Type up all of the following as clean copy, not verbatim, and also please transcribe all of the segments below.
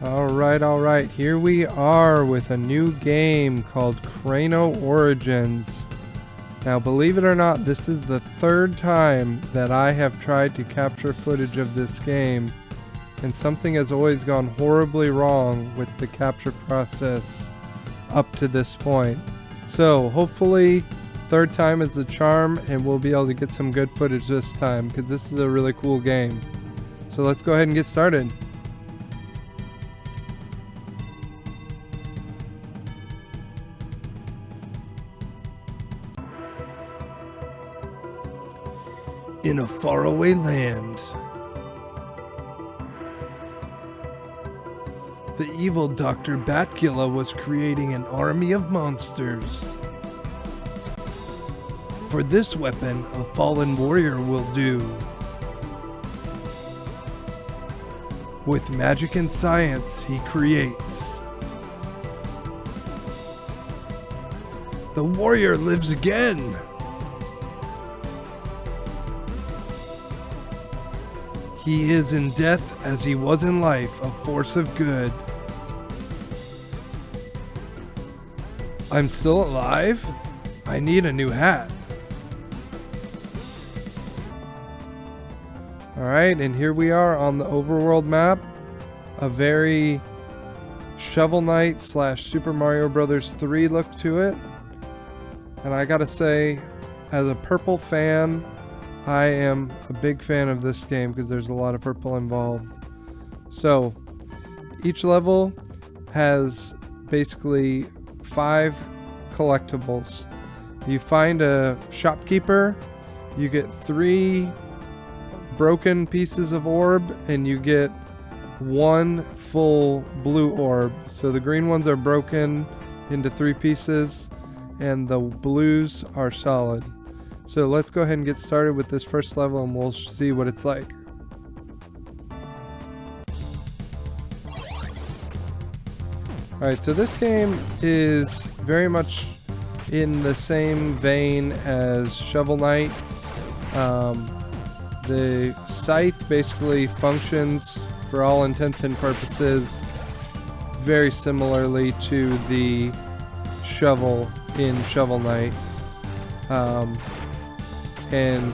Alright, here we are with a new game called Kraino Origins. Now, believe it or not, this is the third time that I have tried to capture footage of this game, and something has always gone horribly wrong with the capture process up to this point. So, hopefully, third time is the charm, and we'll be able to get some good footage this time, because this is a really cool game. So let's go ahead and get started. In a faraway land, the evil Dr. Batgilla was creating an army of monsters. For this weapon, a fallen warrior will do. With magic and science, he creates. The warrior lives again! He is in death as he was in life, a force of good. I'm still alive? I need a new hat. Alright, and here we are on the Overworld Map. A very Shovel Knight / Super Mario Bros. 3 look to it. And I gotta say, as a purple fan, I am a big fan of this game because there's a lot of purple involved. So, each level has basically 5 collectibles. You find a shopkeeper, you get 3 broken pieces of orb, and you get 1 full blue orb. So the green ones are broken into 3 pieces, and the blues are solid. So let's go ahead and get started with this first level and we'll see what it's like. Alright, so this game is very much in the same vein as Shovel Knight. The scythe basically functions, for all intents and purposes, very similarly to the shovel in Shovel Knight. And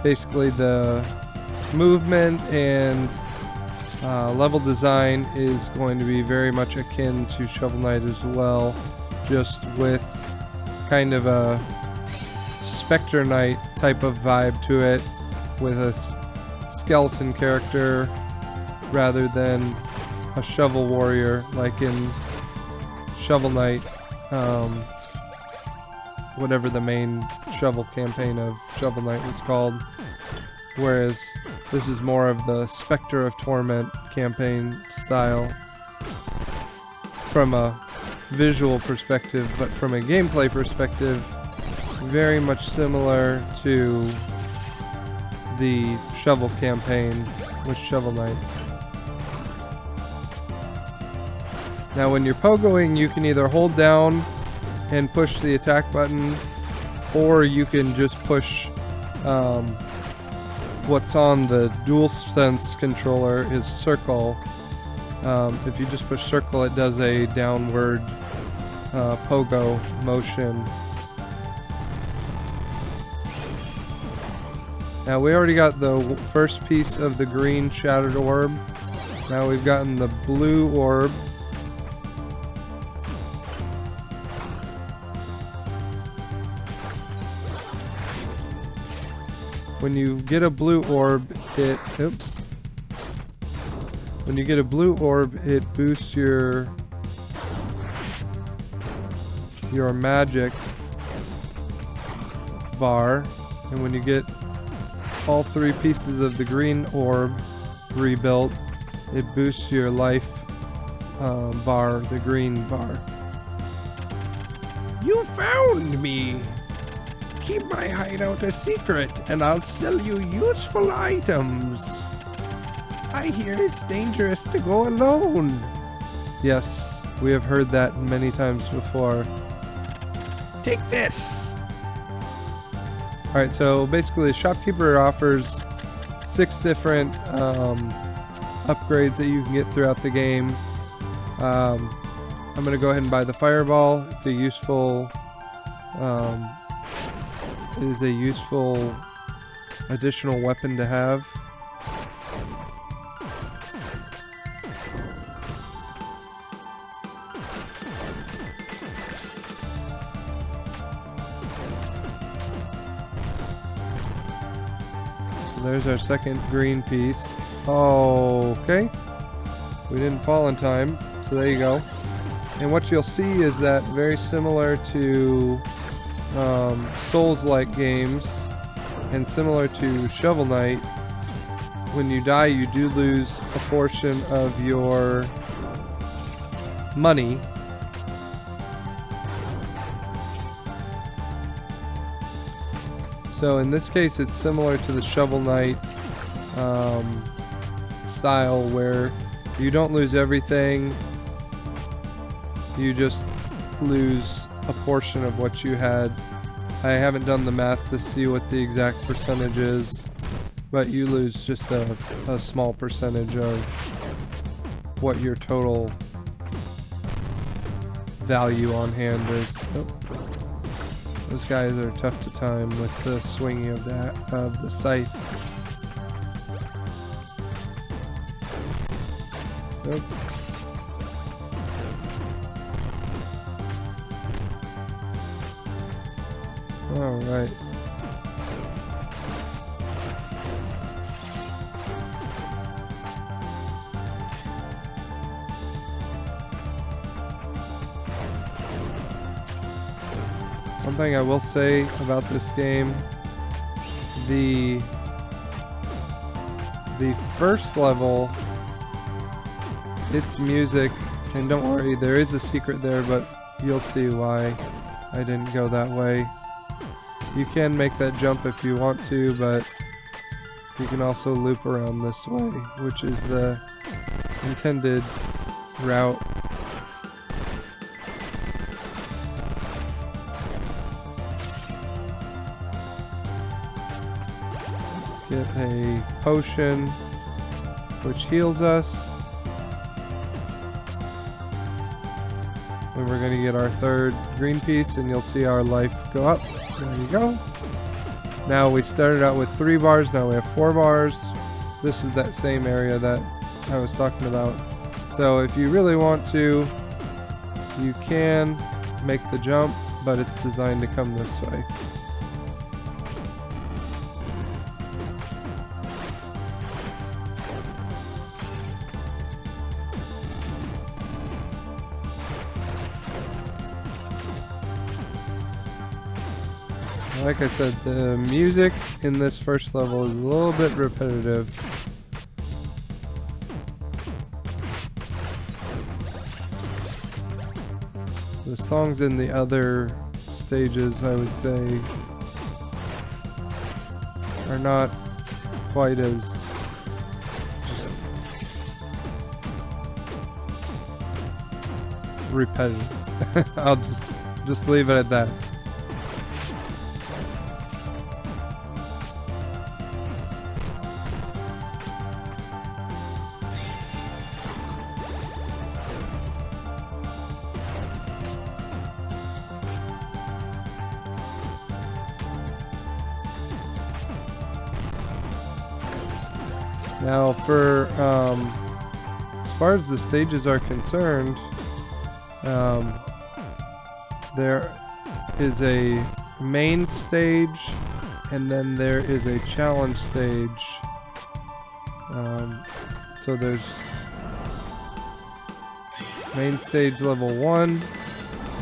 basically the movement and level design is going to be very much akin to Shovel Knight as well, just with kind of a Spectre Knight type of vibe to it, with a skeleton character rather than a shovel warrior like in Shovel Knight. Whatever the main shovel campaign of Shovel Knight was called, whereas this is more of the Spectre of Torment campaign style from a visual perspective, but from a gameplay perspective very much similar to the shovel campaign with Shovel Knight. Now when you're pogoing, you can either hold down and push the attack button, or you can just push what's on the DualSense controller is circle. If you just push circle, it does a downward pogo motion. Now we already got the first piece of the green shattered orb. Now we've gotten the blue orb. When you get a blue orb, it boosts your magic bar, and when you get all 3 pieces of the green orb rebuilt, it boosts your life bar, the green bar. You found me! Keep my hideout a secret, and I'll sell you useful items. I hear it's dangerous to go alone. Yes, we have heard that many times before. Take this! Alright, so basically Shopkeeper offers 6 different upgrades that you can get throughout the game. I'm going to go ahead and buy the fireball. It's a useful, it is a useful additional weapon to have. So there's our second green piece. Oh, okay. We didn't fall in time, so there you go. And what you'll see is that very similar to Souls-like games and similar to Shovel Knight, when you die you do lose a portion of your money. So in this case it's similar to the Shovel Knight style, where you don't lose everything, you just lose a portion of what you had. I haven't done the math to see what the exact percentage is, but you lose just a small percentage of what your total value on hand is. Oh. Those guys are tough to time with the swinging of the scythe. Nope. Alright. One thing I will say about this game, the first level, its music, and don't worry, there is a secret there, but you'll see why I didn't go that way. You can make that jump if you want to, but you can also loop around this way, which is the intended route. Get a potion which heals us. And we're going to get our third green piece, and you'll see our life go up. There you go. Now we started out with 3 bars, now we have 4 bars. This is that same area that I was talking about. So if you really want to, you can make the jump, but it's designed to come this way. Like I said, the music in this first level is a little bit repetitive. The songs in the other stages, I would say, are not quite as just repetitive. I'll just leave it at that. Now for, as far as the stages are concerned, there is a main stage and then there is a challenge stage. So there's main stage level 1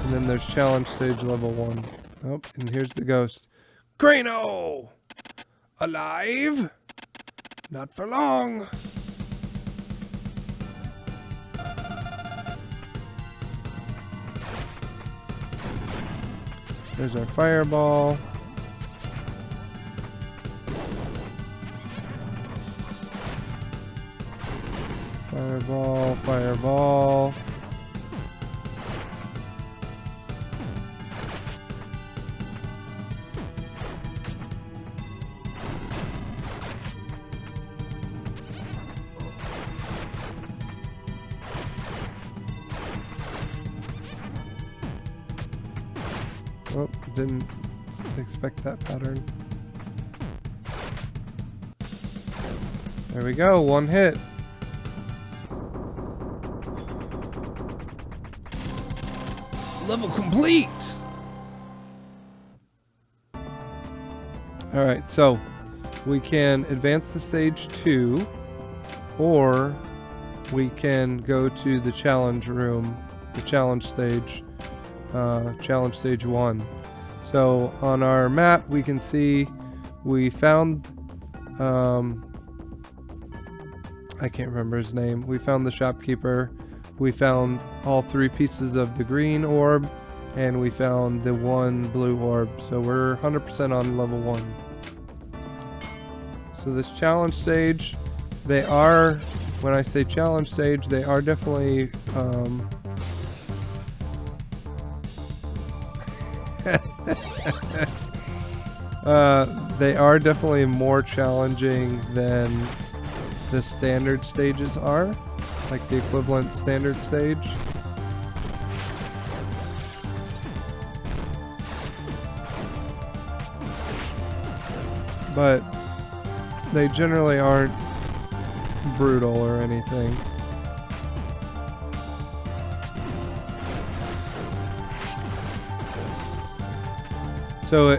and then there's challenge stage level 1. Oh, and here's the ghost. Kraino! Alive? Not for long. There's our fireball. Fireball, fireball. Didn't expect that pattern. There we go, one hit. Level complete! Alright, so we can advance to stage 2, or we can go to the challenge room, the challenge stage 1. So on our map we can see we found, I can't remember his name, we found the shopkeeper, we found all 3 pieces of the green orb, and we found the 1 blue orb, so we're 100% on level 1. So this challenge stage, they are, when I say challenge stage, they are definitely they are definitely more challenging than the standard stages are, like the equivalent standard stage. But they generally aren't brutal or anything. So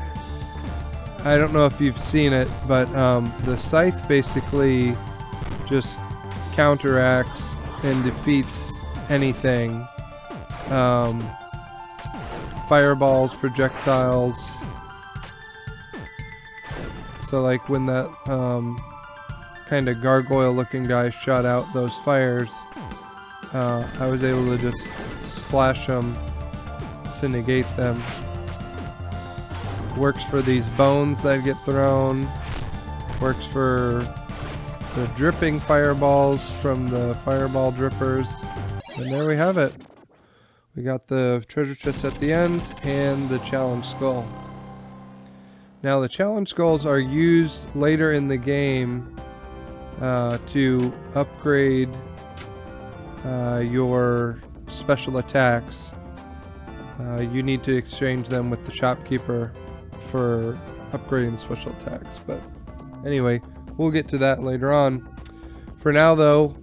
I don't know if you've seen it, but the scythe basically just counteracts and defeats anything. Fireballs, projectiles. So like when that kind of gargoyle looking guy shot out those fires, I was able to just slash them to negate them. Works for these bones that get thrown, works for the dripping fireballs from the fireball drippers, and there we have it. We got the treasure chest at the end and the challenge skull. Now the challenge skulls are used later in the game to upgrade your special attacks. You need to exchange them with the shopkeeper for upgrading the special attacks, but anyway, we'll get to that later on. For now though,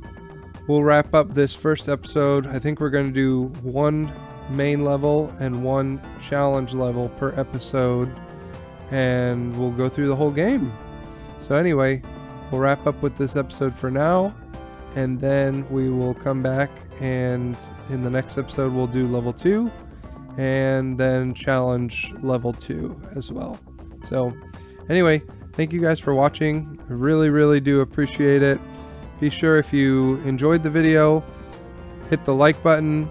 we'll wrap up this first episode. I think we're going to do 1 main level and 1 challenge level per episode, and we'll go through the whole game. So anyway, we'll wrap up with this episode for now, and then we will come back, and in the next episode we'll do level 2 and then challenge level 2 as well. So anyway, thank you guys for watching. I really do appreciate it. Be sure, if you enjoyed the video, hit the like button,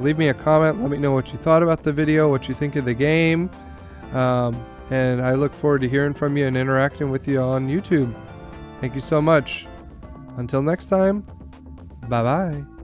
leave me a comment, let me know what you thought about the video, what you think of the game, and I look forward to hearing from you and interacting with you on YouTube. Thank you so much. Until next time, bye bye.